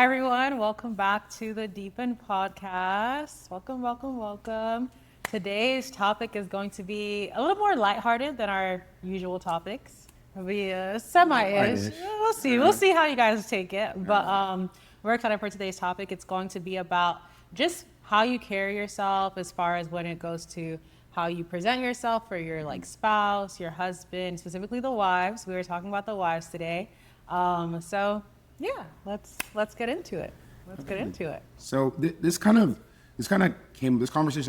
Hi, everyone. Welcome back to the Deepen podcast. Welcome, welcome, welcome. Today's topic is going to be a little more lighthearted than our usual topics. It'll be semi-ish. Lightish. We'll see. We'll see how you guys take it. But we're excited for today's topic. It's going to be about just how you carry yourself as far as when it goes to how you present yourself for your spouse, your husband, specifically the wives. We were talking about the wives today. So yeah, let's get into it. Let's get into it. So this conversation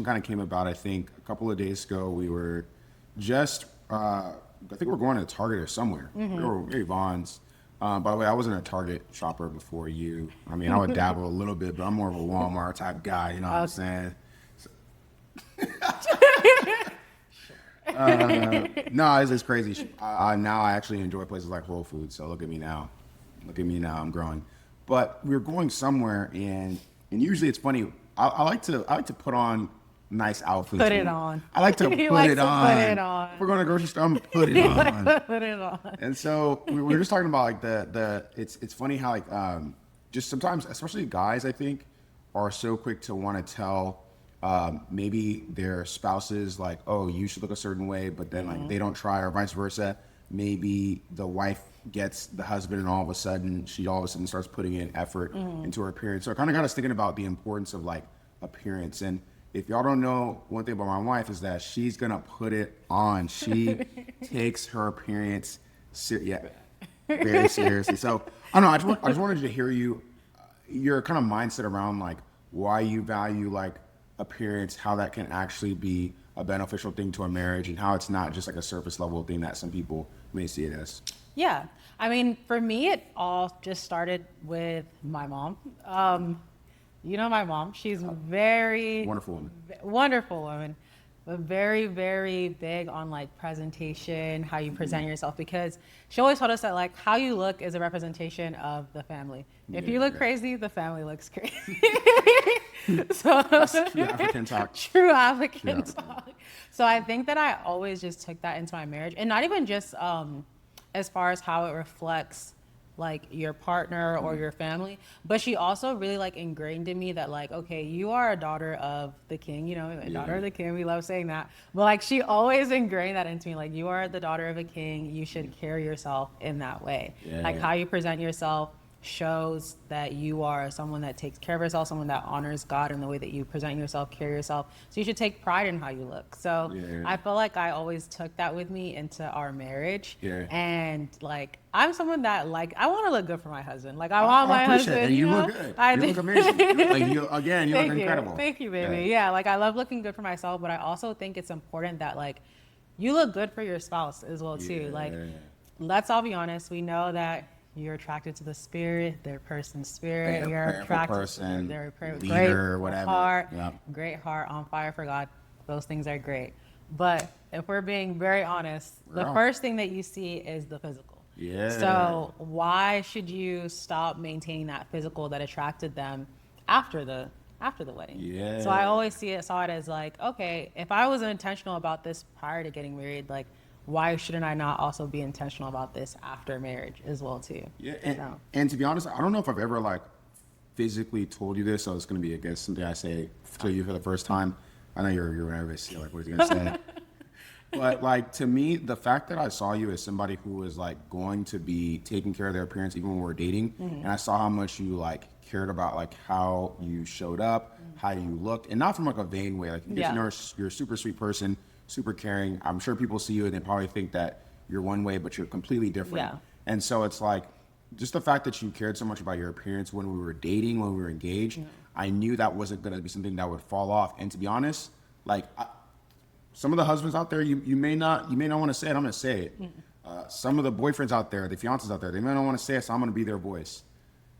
kind of came about. I think a couple of days ago we were just I think we're going to Target or somewhere. We were maybe Vaughn's. By the way, I wasn't a Target shopper before you. I mean, I would dabble a little bit, but I'm more of a Walmart type guy. You know what I'm saying? No, it's crazy. Now I actually enjoy places like Whole Foods. So look at me now. I'm growing. But we were going somewhere, and usually it's funny. I like to put on nice outfits. Put it on. I like to put He it likes to on. put it on. If we're going to grocery store, I'm gonna put it He on. likes to put it on. And so we were just talking about it's funny how just sometimes, especially guys, I think, are so quick to want to tell maybe their spouses oh, you should look a certain way, but then they don't try, or vice versa. Maybe the wife gets the husband, and all of a sudden starts putting in effort into her appearance. So it kind of got us thinking about the importance of appearance. And if y'all don't know, one thing about my wife is that she's gonna put it on. She takes her appearance very seriously. So I don't know. I just wanted to hear your kind of mindset around why you value appearance, how that can actually be a beneficial thing to a marriage, and how it's not just a surface level thing that some people may see it as. Yeah. I mean, for me, it all just started with my mom. You know my mom. She's very wonderful woman, but very, very big on presentation, how you present yourself, because she always told us that how you look is a representation of the family. If you look crazy, the family looks crazy. So That's true African talk. True African talk. So I think that I always just took that into my marriage, and not even just as far as how it reflects your partner or your family, but she also really ingrained in me that okay, you are a daughter of the king, daughter of the king, we love saying that, but she always ingrained that into me, you are the daughter of a king, you should carry yourself in that way. How you present yourself shows that you are someone that takes care of yourself, someone that honors God in the way that you present yourself, carry yourself. So you should take pride in how you look. So I feel I always took that with me into our marriage. And I'm someone that I want to look good for my husband. I want my husband. And you look good. You look amazing. You look incredible. Thank you, baby. Yeah, I love looking good for myself, but I also think it's important that you look good for your spouse as well too. Let's all be honest. We know that you're attracted to the spirit, their person's spirit. You're attracted to their leader, whatever. Heart, great heart, on fire for God. Those things are great. But if we're being very honest, the first thing that you see is the physical. So why should you stop maintaining that physical that attracted them after the wedding? So I always saw it as okay, if I was intentional about this prior to getting married, why shouldn't I not also be intentional about this after marriage as well too? And to be honest, I don't know if I've ever physically told you this, so it's going to be, I guess, something I say to you for the first time. I know you're nervous. You're what is he going to say? But to me, the fact that I saw you as somebody who was going to be taking care of their appearance even when we were dating, and I saw how much you cared about how you showed up, how you looked, and not from a vain way. You're a super sweet person, super caring. I'm sure people see you and they probably think that you're one way, but you're completely different. And so it's just the fact that you cared so much about your appearance when we were dating, when we were engaged, I knew that wasn't going to be something that would fall off. And to be honest, some of the husbands out there, you may not want to say it. I'm going to say it. Some of the boyfriends out there, the fiancés out there, they may not want to say it, so I'm going to be their voice.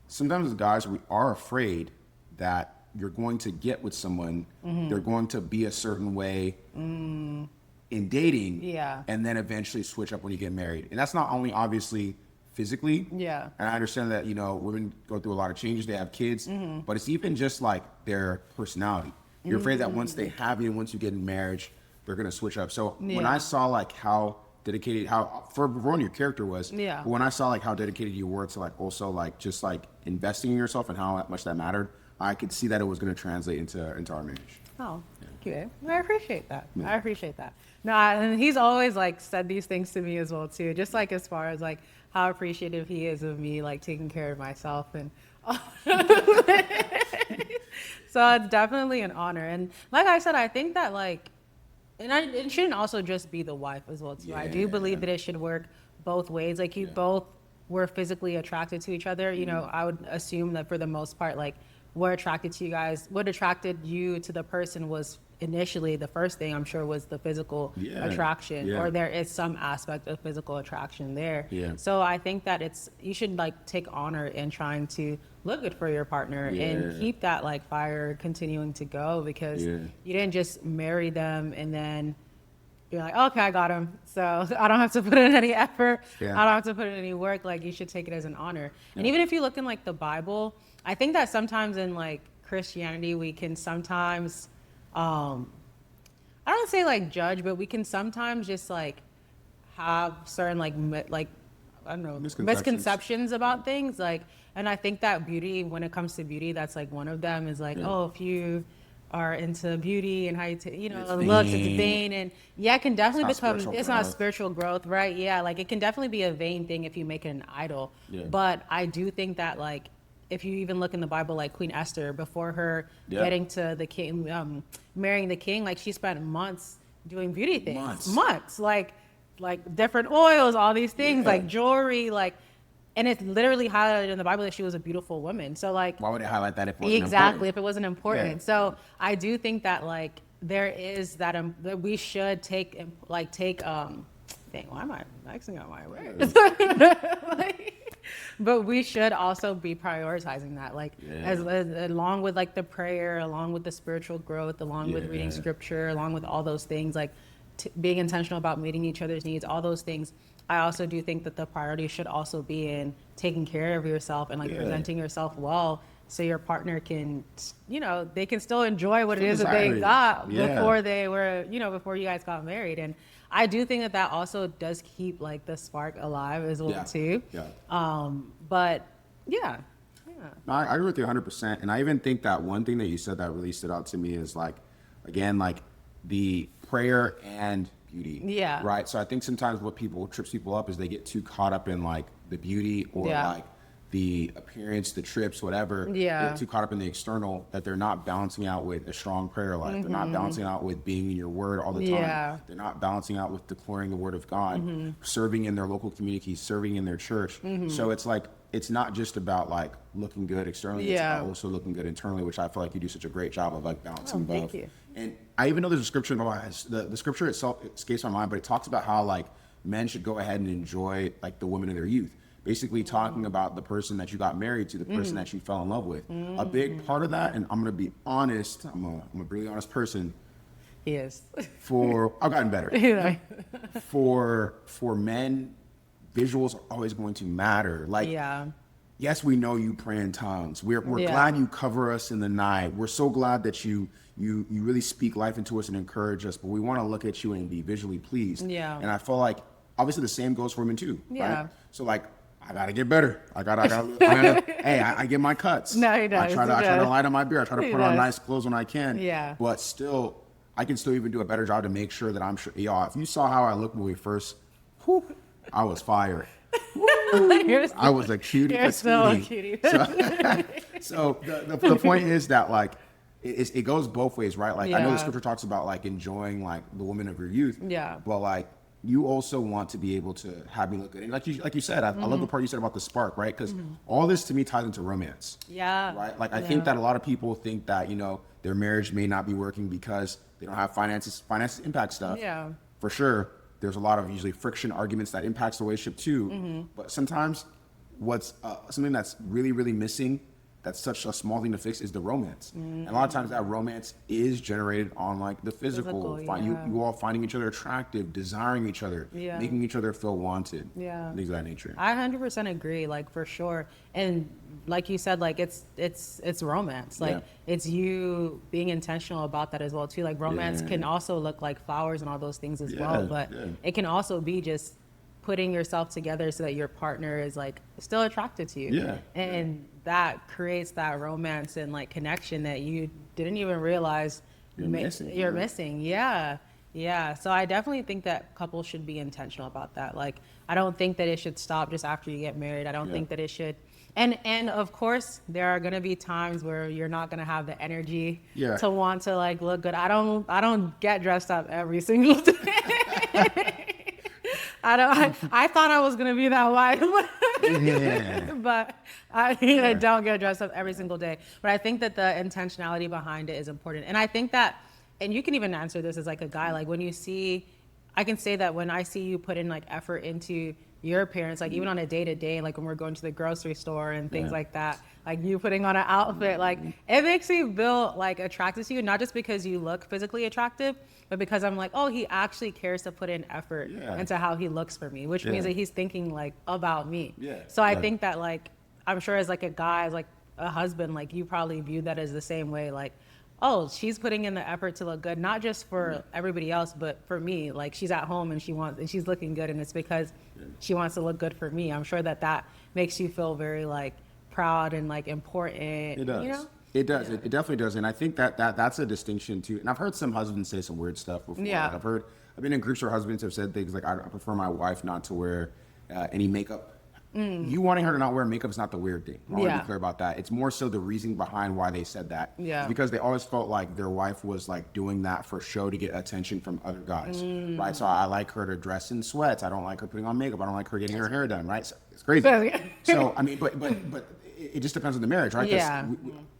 Sometimes as guys, we are afraid that you're going to get with someone, they're going to be a certain way in dating, and then eventually switch up when you get married. And that's not only obviously physically, and I understand that women go through a lot of changes, they have kids, but it's even just their personality. You're afraid that once they have you, once you get in marriage, they're going to switch up. So when I saw how dedicated, how for one your character was. Yeah. But when I saw like how dedicated you were to like also like just like investing in yourself and how much that mattered, I could see that it was going to translate into our marriage. Oh, thank you. I appreciate that. I appreciate that. No, and he's always like said these things to me as well too. Just like as far as like how appreciative he is of me like taking care of myself and. So it's definitely an honor. And like I said, I think that like, it shouldn't also just be the wife as well too. I do believe that it should work both ways. Like you both were physically attracted to each other. You know, I would assume that for the most part, like what attracted you to the person was initially the first thing I'm sure was the physical attraction, or there is some aspect of physical attraction there. So I think that you should like take honor in trying to look good for your partner and keep that like fire continuing to go, because you didn't just marry them and then you're like, okay, I got him, so I don't have to put in any effort. I don't have to put in any work. Like you should take it as an honor. And even if you look in like the Bible, I think that sometimes in like Christianity, we can sometimes, I don't say like judge, but we can sometimes just like have certain like I don't know, misconceptions about things. Like, and I think that beauty, when it comes to beauty, that's like one of them is like, oh, if you are into beauty and how you, looks, it's vain. And it can definitely it's not spiritual growth, right? Yeah, like it can definitely be a vain thing if you make it an idol. But I do think that like, if you even look in the Bible, like Queen Esther, before her getting to the king, marrying the king, like she spent months doing beauty things. Months. Like different oils, all these things, like jewelry, like, and it's literally highlighted in the Bible that she was a beautiful woman. So like, why would it highlight that if it wasn't important? If it wasn't important? So I do think that like there is that we should take dang, why am I mixing up my words? But we should also be prioritizing that, like as along with like the prayer, along with the spiritual growth, along with reading scripture, along with all those things, like being intentional about meeting each other's needs, all those things. I also do think that the priority should also be in taking care of yourself and like presenting yourself well, so your partner can, they can still enjoy what it is that they got before they were, before you guys got married. And I do think that also does keep like the spark alive as well too. But no, I agree with you 100%. And I even think that one thing that you said that really stood out to me is like, again, like the prayer and beauty. Right. So I think sometimes what trips people up is they get too caught up in like the beauty or like the appearance, the trips, whatever. They get too caught up in the external that they're not balancing out with a strong prayer life. They're not balancing out with being in your word all the time. They're not balancing out with declaring the word of God, serving in their local community, serving in their church. So it's like, it's not just about like looking good externally, it's about also looking good internally, which I feel like you do such a great job of like balancing both. Thank you. And I even know there's a scripture in the Bible, the scripture itself escapes my mind, but it talks about how like men should go ahead and enjoy like the women of their youth. Basically talking about the person that you got married to, the person that you fell in love with. A big part of that, and I'm gonna be honest, I'm a really honest person. He is. I've gotten better. For men, visuals are always going to matter. Like, yes, we know you pray in tongues. We're glad you cover us in the night. We're so glad that you really speak life into us and encourage us, but we want to look at you and be visually pleased. And I feel like obviously the same goes for women too. Right? So like, I gotta get better. I get my cuts. No, he does. I try to light on my beer. I try to put on nice clothes when I can. But still, I can still even do a better job to make sure that I'm sure. If you saw how I looked when we first, I was fired. I was a cutie. You're still a cutie. So the point is that like it goes both ways, right? Like I know the scripture talks about like enjoying like the woman of your youth. But like you also want to be able to have me look good. And like you said, I love the part you said about the spark, right? Because all this to me ties into romance. Right? Like I think that a lot of people think that, their marriage may not be working because they don't have finances. Finances impact stuff. For sure. There's a lot of usually friction arguments that impacts the relationship too. But sometimes what's something that's really, really missing that's such a small thing to fix is the romance. And a lot of times that romance is generated on like the physical. You all finding each other attractive, desiring each other, making each other feel wanted. Things of that nature. I 100% agree, like for sure. And like you said, like it's romance. Like it's you being intentional about that as well too. Like romance can also look like flowers and all those things as well, but it can also be just putting yourself together so that your partner is like still attracted to you. And that creates that romance and like connection that you didn't even realize you're missing. Yeah. So I definitely think that couples should be intentional about that. Like, I don't think that it should stop just after you get married. I don't think that it should. And of course, there are gonna be times where you're not gonna have the energy to want to like look good. I don't get dressed up every single day. I thought I was gonna be that wife, but I don't get dressed up every single day. But I think that the intentionality behind it is important, and I think that, and you can even answer this as like a guy, like when you see, I can say that when I see you put in like effort into your appearance, like even on a day to day, like when we're going to the grocery store and things like that, like you putting on an outfit, like it makes me feel like attracted to you, not just because you look physically attractive, but because I'm like, oh, he actually cares to put in effort into how he looks for me, which means that he's thinking like about me. So I think that like, I'm sure as like a guy, as like a husband, like you probably view that as the same way, like, oh, she's putting in the effort to look good, not just for everybody else, but for me. Like she's at home and she's looking good, and it's because she wants to look good for me. I'm sure that makes you feel very like proud and like important. It does. You know? It does. It definitely does. And I think that's a distinction too. And I've heard some husbands say some weird stuff before. I've been in groups where husbands have said things like, I prefer my wife not to wear any makeup. You wanting her to not wear makeup is not the weird thing. I want to be clear about that. It's more so the reason behind why they said that. It's because they always felt like their wife was like doing that for show to get attention from other guys, right? So I like her to dress in sweats. I don't like her putting on makeup. I don't like her getting her hair done, right? So it's crazy. So I mean, but it just depends on the marriage, right?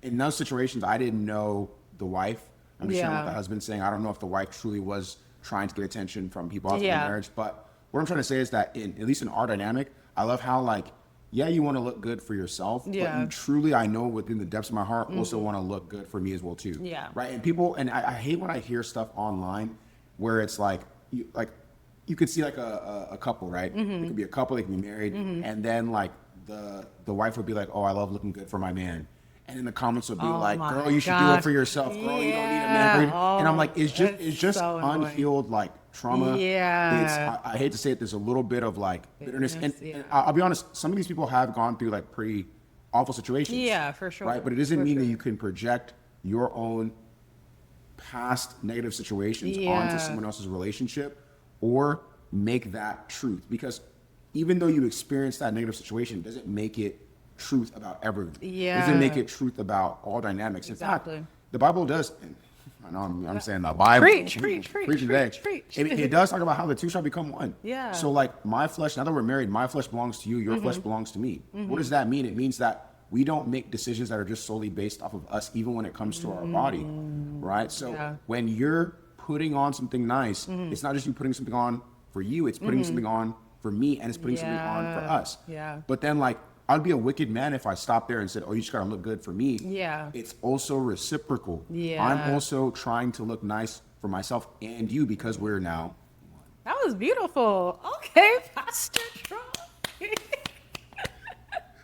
In those situations, I didn't know the wife. I'm just sharing what the husband's saying. I don't know if the wife truly was trying to get attention from people outside the marriage. But what I'm trying to say is that at least in our dynamic, I love how like, you want to look good for yourself, but you truly, I know within the depths of my heart, also want to look good for me as well too. Right. And people, and I hate when I hear stuff online where it's like you could see like a couple, right? It could be a couple, they can be married, and then like the wife would be like, oh, I love looking good for my man. And in the comments would be like, girl, you should do it for yourself. Girl, you don't need a man. And I'm like, it's just so unhealed like trauma. I hate to say it, there's a little bit of like bitterness. And I'll be honest, some of these people have gone through like pretty awful situations. For sure. Right. But it doesn't mean that you can project your own past negative situations onto someone else's relationship or make that truth. Because even though you experience that negative situation, it doesn't make it truth about everything. It doesn't make it truth about all dynamics. In fact, the Bible does. I know I'm saying the Bible. Preach today. It does talk about how the two shall become one. So like my flesh, now that we're married, my flesh belongs to you, your flesh belongs to me. What does that mean? It means that we don't make decisions that are just solely based off of us, even when it comes to our body, right? So when you're putting on something nice, it's not just you putting something on for you, it's putting something on for me, and it's putting something on for us. But then like, I'd be a wicked man if I stopped there and said, oh, you just gotta look good for me. It's also reciprocal. I'm also trying to look nice for myself and you because we're now one. That was beautiful. Okay, Pastor Trump.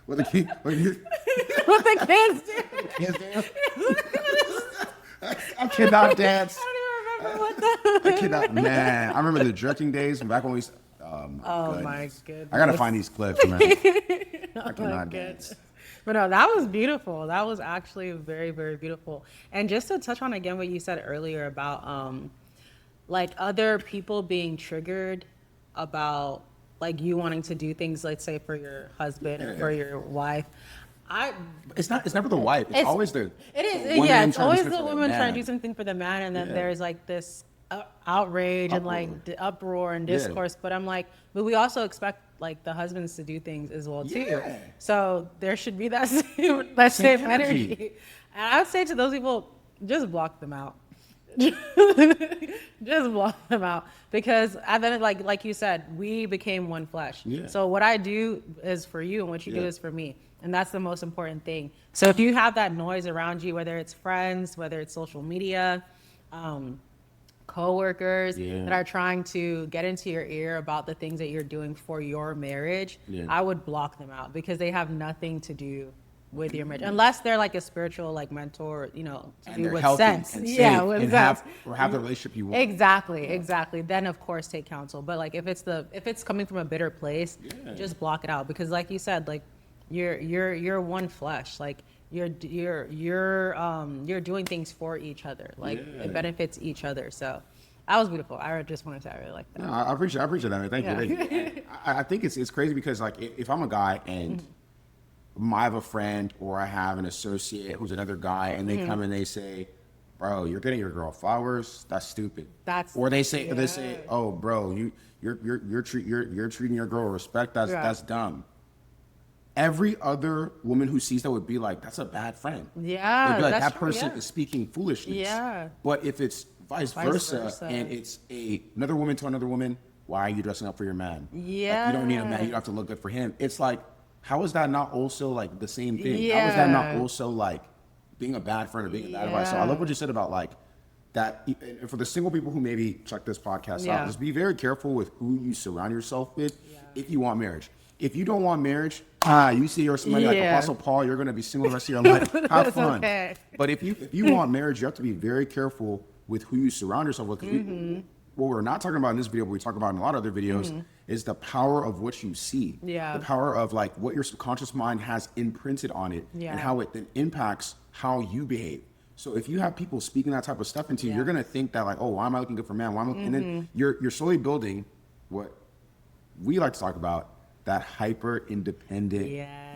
What the kids do. I cannot dance. I don't even remember what the... I cannot, man. I remember the jerking days back when we used my goodness. I gotta find these clips, man. I cannot dance. But no, that was beautiful. That was actually very, very beautiful. And just to touch on again what you said earlier about like other people being triggered about like you wanting to do things, let's say for your husband or for your wife. It's never the wife. It's always the it is it's always the woman trying to do something for the man, and then there's like this outrage and like the uproar and discourse. But I'm like, but we also expect like the husbands to do things as well too. So there should be that same energy. And I would say to those people, just block them out. Just block them out, because and then like you said, we became one flesh. So what I do is for you and what you do is for me. And that's the most important thing. So if you have that noise around you, whether it's friends, whether it's social media, coworkers that are trying to get into your ear about the things that you're doing for your marriage, I would block them out because they have nothing to do with your marriage, unless they're like a spiritual like mentor, you know, to And do they're with healthy sense. and Yeah, safe with and sense. have the relationship you want. Exactly. Then of course take counsel. But like if it's coming from a bitter place, just block it out because like you said, like you're one flesh. Like you're doing things for each other. Like it benefits each other. So that was beautiful. I just wanted to say I really like that. No, I appreciate that. Thank you. I think it's crazy because like if I'm a guy and I have a friend or I have an associate who's another guy and they come and they say, bro, you're getting your girl flowers, that's stupid. Or they say, oh bro, you're treating your girl with respect, that's dumb. Every other woman who sees that would be like, that's a bad friend. Yeah. They'd be like, that's that true, person is speaking foolishness. Yeah. But if it's vice versa and it's another woman to another woman, why are you dressing up for your man? Yeah. Like, you don't need a man, you don't have to look good for him. It's like, how is that not also like the same thing? How is that not also like being a bad friend or being a bad advice? So I love what you said about like that. And for the single people who maybe check this podcast out, just be very careful with who you surround yourself with if you want marriage. If you don't want marriage, you see you're somebody like Apostle Paul, you're going to be single the rest of your life. Have fun. Okay. But if you want marriage, you have to be very careful with who you surround yourself with. What we're not talking about in this video, but we talk about in a lot of other videos, is the power of what you see. Yeah. The power of like what your subconscious mind has imprinted on it and how it then impacts how you behave. So if you have people speaking that type of stuff into you, you're gonna think that like, oh, why am I looking good for man? Why am I and then you're slowly building what we like to talk about, that hyper independent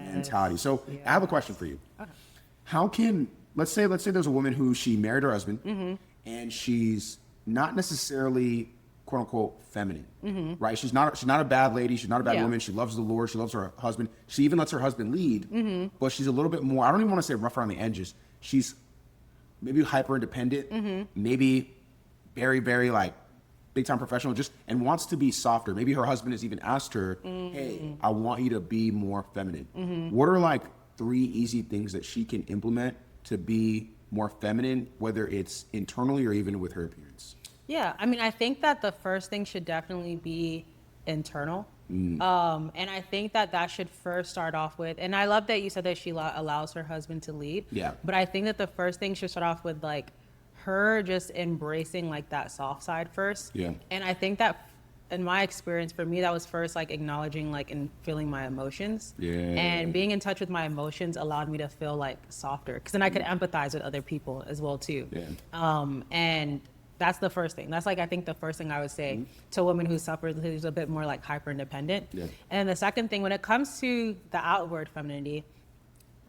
mentality. So I have a question for you. Okay. How can let's say there's a woman who she married her husband and she's not necessarily quote unquote feminine, right? She's not a bad lady. She's not a bad woman. She loves the Lord. She loves her husband. She even lets her husband lead, but she's a little bit more, I don't even want to say rough around the edges. She's maybe hyper independent, maybe very, very like big time professional, just and wants to be softer. Maybe her husband has even asked her, hey, I want you to be more feminine. What are like 3 easy things that she can implement to be more feminine, whether it's internally or even with her appearance? Yeah, I mean, I think that the first thing should definitely be internal. And I think that should first start off with, and I love that you said that she allows her husband to lead. Yeah. But I think that the first thing should start off with like her just embracing like that soft side first. Yeah. And I think that in my experience, for me, that was first like acknowledging like and feeling my emotions. Yeah. And being in touch with my emotions allowed me to feel like softer, because then I could empathize with other people as well too. Yeah. And that's the first thing. That's like, I think the first thing I would say to a woman who suffers, who's a bit more like hyper independent. Yeah. And the second thing, when it comes to the outward femininity,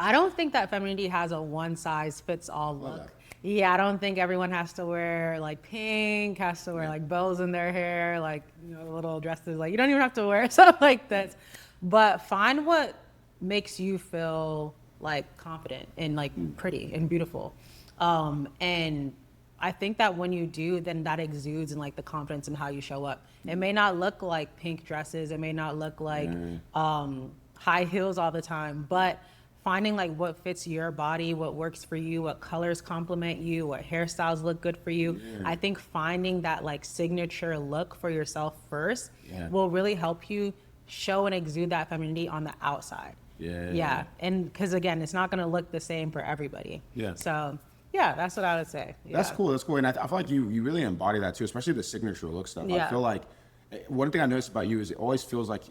I don't think that femininity has a one size fits all look. Yeah, I don't think everyone has to wear like pink, has to wear like bows in their hair, like, you know, little dresses. Like, you don't even have to wear stuff like this. But find what makes you feel like confident and like pretty and beautiful. And I think that when you do, then that exudes in like the confidence in how you show up. It may not look like pink dresses. It may not look like high heels all the time, but finding like what fits your body, what works for you, what colors complement you, what hairstyles look good for you. I think finding that like signature look for yourself first will really help you show and exude that femininity on the outside. Yeah. And because again, it's not going to look the same for everybody. So yeah, that's what I would say. That's cool. And I feel like you really embody that too, especially the signature look stuff. I feel like one thing I noticed about you is it always feels like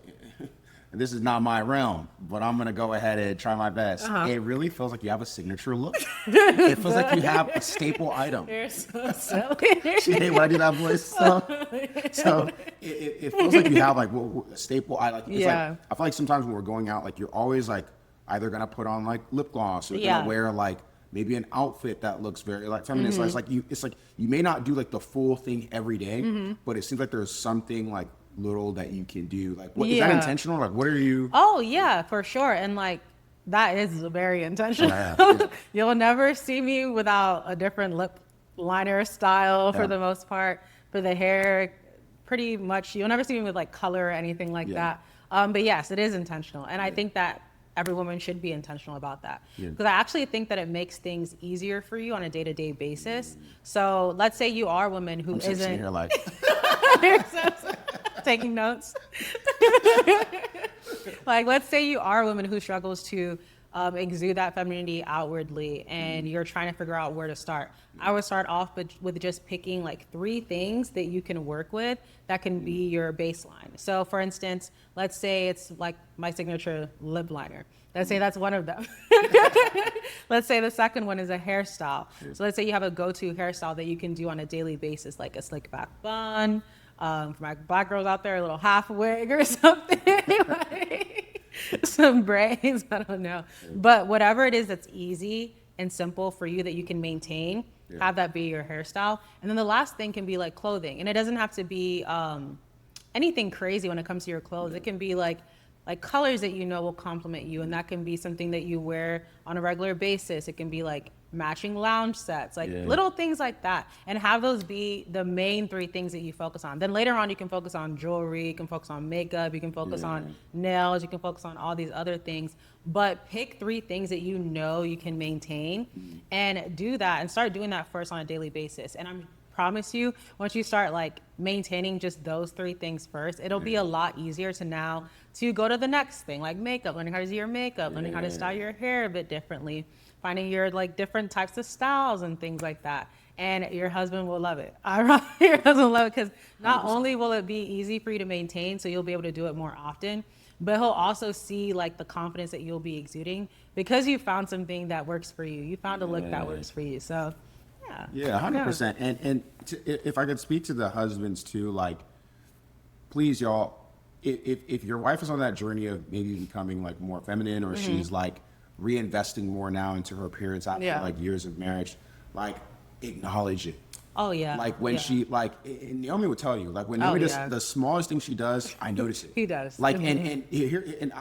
this is not my realm, but I'm going to go ahead and try my best. It really feels like you have a signature look. It feels like you have a staple item. You're so silly. See, when I do that voice, so it feels like you have like a staple item. Like, it's like, I feel like sometimes when we're going out, like you're always like either going to put on like lip gloss or going to wear like maybe an outfit that looks very like feminine. So it's like you may not do like the full thing every day, but it seems like there's something like little that you can do. Like, what is that intentional? Like, what are you? Oh yeah, for sure. And like that is very intentional. You'll never see me without a different lip liner style for the most part. For the hair, pretty much you'll never see me with like color or anything like that. But yes, it is intentional. And I think that every woman should be intentional about that. Yeah. Because I actually think that it makes things easier for you on a day-to-day basis. So let's say you are a woman who I'm sitting isn't here like, taking notes. Like, let's say you are a woman who struggles to exude that femininity outwardly, and you're trying to figure out where to start. I would start off with just picking like 3 things that you can work with that can be your baseline. So for instance, let's say it's like my signature lip liner. Let's say that's one of them. Let's say the second one is a hairstyle. So let's say you have a go-to hairstyle that you can do on a daily basis, like a slick back bun. For my black girls out there, a little half wig or something. Like, some braids, I don't know. But whatever it is that's easy and simple for you that you can maintain, have that be your hairstyle. And then the last thing can be like clothing. And it doesn't have to be anything crazy when it comes to your clothes. It can be like colors that you know will complement you, and that can be something that you wear on a regular basis. It can be like matching lounge sets, like little things like that, and have those be the main 3 things that you focus on. Then later on, you can focus on jewelry, you can focus on makeup, you can focus on nails, you can focus on all these other things. But pick 3 things that you know you can maintain, and do that, and start doing that first on a daily basis. And I promise you, once you start like maintaining just those 3 things first, it'll be a lot easier to go to the next thing, like makeup, learning how to do your makeup, learning how to style your hair a bit differently, finding your like different types of styles and things like that. And your husband will love it. Your husband will love it, because not only will it be easy for you to maintain, so you'll be able to do it more often, but he'll also see like the confidence that you'll be exuding because you found something that works for you. You found a look that works for you. So yeah, 100%. And if I could speak to the husbands too, like, please, y'all, if your wife is on that journey of maybe becoming like more feminine, or she's like reinvesting more now into her appearance after like years of marriage, like, acknowledge it. Oh yeah. Like when she like, and Naomi would tell you, like when Naomi does the smallest thing she does, I notice it. He does. Like and here, and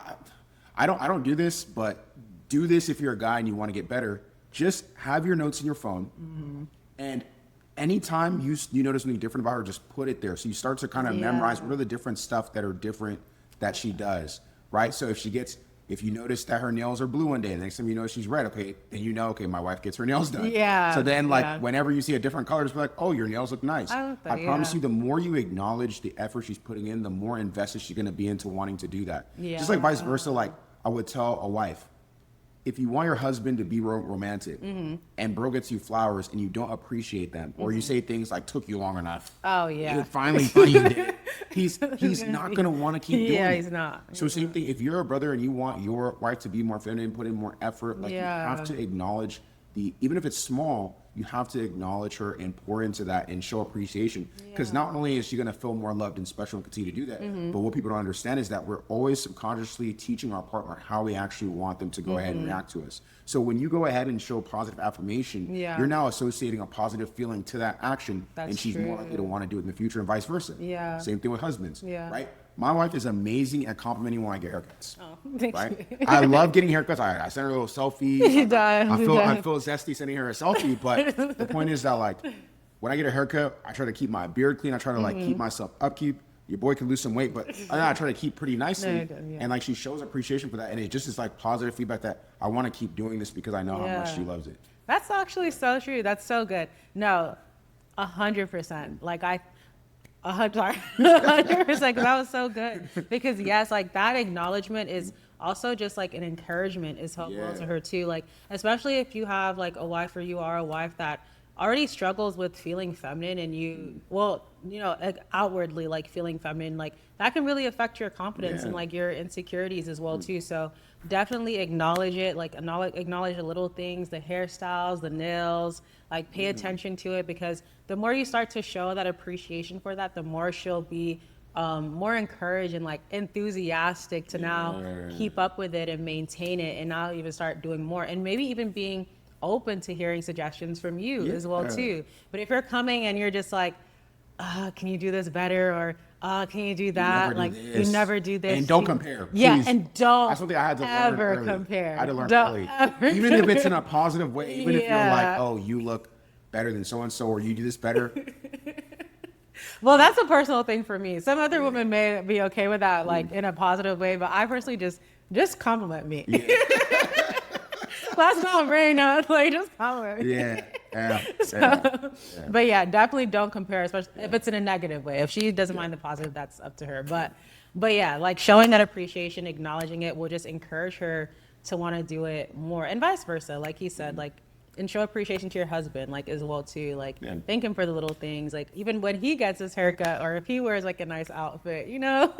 I don't do this, but do this if you're a guy and you want to get better. Just have your notes in your phone, and anytime you notice something different about her, just put it there. So you start to kind of memorize what are the different stuff that are different that she does, right? So if you notice that her nails are blue one day, the next time you notice she's red, okay, then you know, okay, my wife gets her nails done. Yeah. So then, like, whenever you see a different color, just be like, oh, your nails look nice. I like that, I promise you, the more you acknowledge the effort she's putting in, the more invested she's going to be into wanting to do that. Yeah. Just like vice versa, like I would tell a wife, if you want your husband to be romantic and bro gets you flowers and you don't appreciate them, or you say things like took you long enough. Oh yeah. You finally you did it. He's not going to want to keep doing it. Yeah, he's not. So same thing, if you're a brother and you want your wife to be more feminine, put in more effort, like you have to acknowledge even if it's small, you have to acknowledge her and pour into that and show appreciation. Because not only is she going to feel more loved and special and continue to do that, but what people don't understand is that we're always subconsciously teaching our partner how we actually want them to go ahead and react to us. So when you go ahead and show positive affirmation, you're now associating a positive feeling to that action, and she's more likely to want to do it in the future, and vice versa. Same thing with husbands, right? My wife is amazing at complimenting when I get haircuts. Oh, thank you. I love getting haircuts. I send her a little selfie. I feel zesty sending her a selfie, but the point is that, like, when I get a haircut, I try to keep my beard clean. I try to like keep myself upkeep. Your boy can lose some weight, but I try to keep pretty nicely. And like, she shows appreciation for that, and it just is like positive feedback that I want to keep doing this because I know how much she loves it. That's actually so true. That's so good. No, 100%. Like 100%, because that was so good. Because yes, like that acknowledgement is also just like an encouragement is helpful to her too. Like, especially if you have like a wife, or you are a wife that already struggles with feeling feminine, and you know, like outwardly like feeling feminine, like that can really affect your confidence and like your insecurities as well too. So definitely acknowledge it, like acknowledge the little things, the hairstyles, the nails, like pay attention to it, because the more you start to show that appreciation for that, the more she'll be more encouraged and like enthusiastic to now keep up with it and maintain it, and now even start doing more, and maybe even being open to hearing suggestions from you as well too. But if you're coming and you're just like, can you do this better, or can you do that? You never do this. And don't compare. Yeah, please. And don't That's something I had to ever learn compare. I had to learn early. Even if it's in a positive way, even if you're like, oh, you look better than so-and-so, or you do this better. Well, that's a personal thing for me. Some other women may be okay with that, like in a positive way, but I personally just just compliment me. Yeah. That's not very nice. Like, just compliment me. Yeah. Yeah. So, Yeah. but yeah, definitely don't compare, especially if it's in a negative way. If she doesn't mind the positive, that's up to her. But yeah, like showing that appreciation, acknowledging it will just encourage her to want to do it more, and vice versa. Like he said, like, and show appreciation to your husband, like as well too. Like Yeah. thank him for the little things. Like even when he gets his haircut, or if he wears like a nice outfit, you know.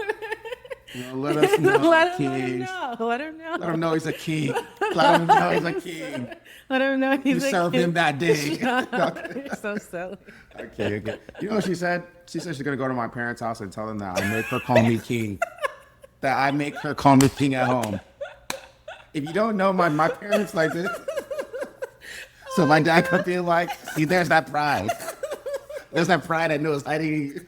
You know, let us know, let king. him know. Let him know. Let him know he's a king. Let him know he's a king. Let him know You he's a served king. him that day. You're so silly. Okay. You know what she said? She said she's gonna go to my parents' house and tell them that I make her call me king. That I make her call me king at home. If you don't know, my parents like this. So my dad could be like, see, there's that pride. There's that pride that knows hiding.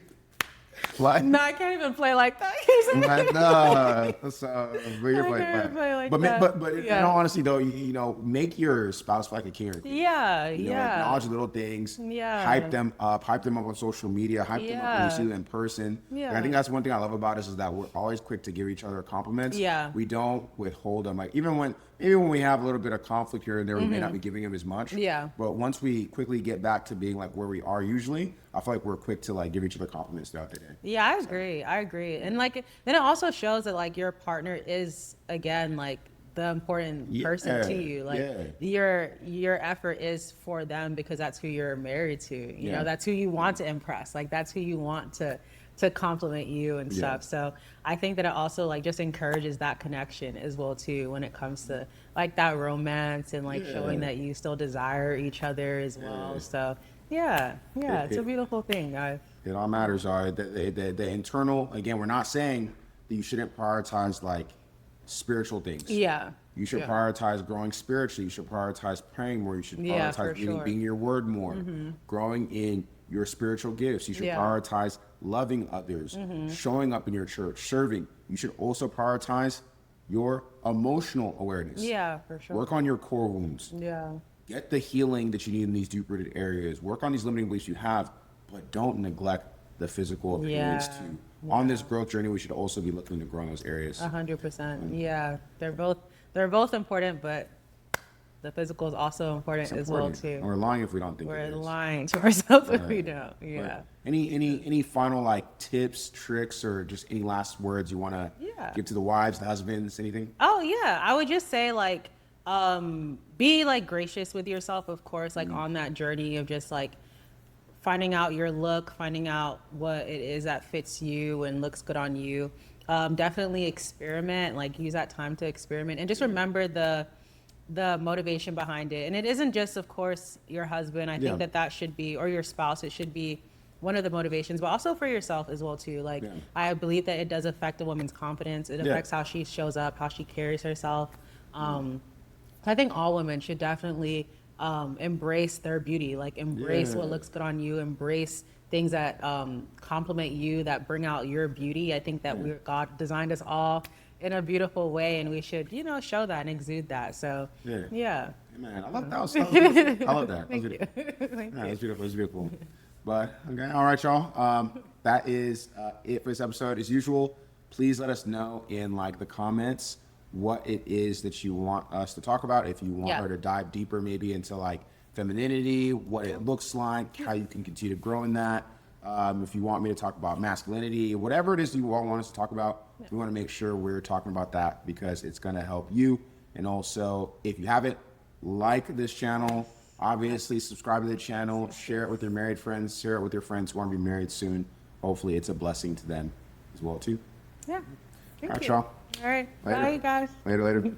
What? No, I can't even play like that. Like, no. So, but you're I playing. can't play like but that. in all honesty, though, you know, make your spouse feel like a king or queen. Yeah, You know, yeah. acknowledge little things. Yeah. Hype them up on social media. Hype them up when you see them in person. Yeah. And I think that's one thing I love about us is that we're always quick to give each other compliments. Yeah. We don't withhold them. Like even when we have a little bit of conflict here and there, we may not be giving them as much. Yeah. But once we quickly get back to being like where we are usually, I feel like we're quick to like give each other compliments throughout the day. Yeah, I agree. And like then it also shows that like your partner is again like the important person to you. Like your effort is for them because that's who you're married to. You know, that's who you want to impress. Like that's who you want to compliment you and stuff. So I think that it also like just encourages that connection as well too when it comes to like that romance and like showing that you still desire each other as well. So it's a beautiful thing, guys. It all matters. All right, the internal. Again, we're not saying that you shouldn't prioritize like spiritual things. Yeah. You should prioritize growing spiritually. You should prioritize praying more. You should Yeah, for prioritize sure. being your word more. Growing in your spiritual gifts. You should prioritize loving others, showing up in your church, serving. You should also prioritize your emotional awareness. Yeah, for sure. Work on your core wounds. Yeah. Get the healing that you need in these deep-rooted areas. Work on these limiting beliefs you have, but don't neglect the physical appearance too. On this growth journey, we should also be looking to grow in those areas. 100%. Yeah, they're both important, but the physical is also important as well too. And we're lying if we don't think We're it is. lying to ourselves if we don't. Yeah. But any final like tips, tricks, or just any last words you want to give to the wives, the husbands, anything? Oh yeah, I would just say like be like gracious with yourself, of course, like on that journey of just like finding out your look, finding out what it is that fits you and looks good on you. Definitely experiment, like use that time to experiment and just remember the motivation behind it. And it isn't just, of course, your husband. I think that should be, or your spouse, it should be one of the motivations, but also for yourself as well too. Like I believe that it does affect a woman's confidence. It affects how she shows up, how she carries herself. I think all women should definitely embrace their beauty, like embrace what looks good on you, embrace things that compliment you, that bring out your beauty. I think that God designed us all in a beautiful way, and we should, you know, show that and exude that. So, yeah. Man, I love that. I love that. Thank you. That's beautiful. It's beautiful. But, okay. All right, y'all. That is it for this episode. As usual, please let us know in like the comments what it is that you want us to talk about. If you want her to dive deeper maybe into like femininity, what it looks like, how you can continue to grow in that. If you want me to talk about masculinity, whatever it is you all want us to talk about, we want to make sure we're talking about that because it's going to help you. And also, if you haven't, like this channel, obviously subscribe to the channel, share it with your married friends, share it with your friends who want to be married soon. Hopefully it's a blessing to them as well too. Yeah. All right, y'all. All right. Later. Bye, guys. Later.